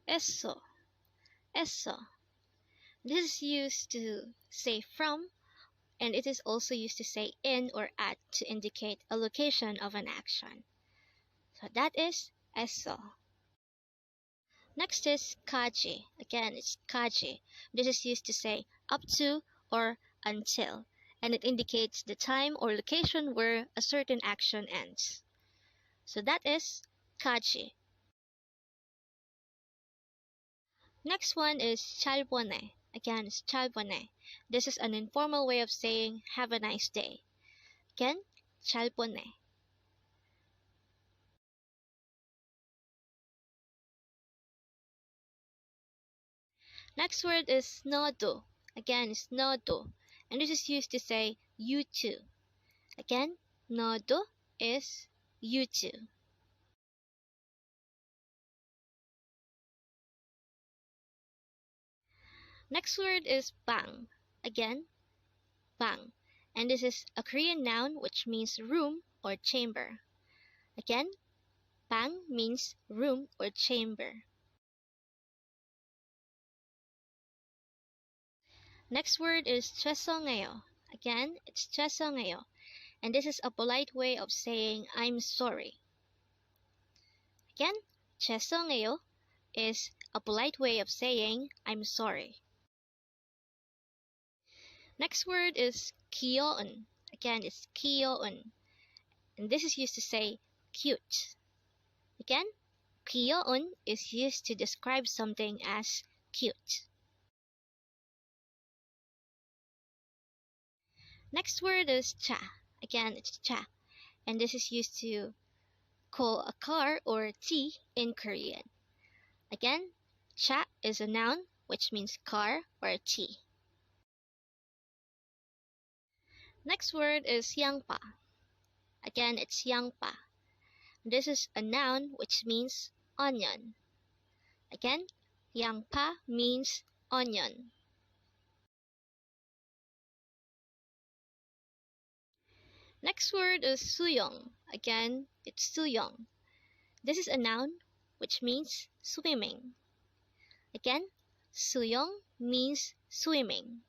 eso, eso. This is used to say from, and it is also used to say in or at to indicate a location of an action. So that is eso. Next is kaji. Again, it's kaji. This is used to say up to or until, and it indicates the time or location where a certain action ends. So that is kaji. Next one is chalbone. Again, it's chalbone. This is an informal way of saying have a nice day. Again, chalbone. Next word is nodo. Again, it's nodo. And this is used to say you too. Again, nodo is you too. Next word is bang. Again, bang. And this is a Korean noun which means room or chamber. Again, bang means room or chamber. Next word is 죄송해요. Again, it's 죄송해요. And this is a polite way of saying I'm sorry. Again, 죄송해요 is a polite way of saying I'm sorry. Next word is 귀여운. Again, it's 귀여운. And this is used to say cute. Again, 귀여운 is used to describe something as cute. Next word is cha. Again, it's cha. And this is used to call a car or tea in Korean. Again, cha is a noun which means car or tea. Next word is yangpa. Again, it's yangpa. This is a noun which means onion. Again, yangpa means onion. Next word is suyong. Again, it's suyong. This is a noun which means swimming. Again, suyong means swimming.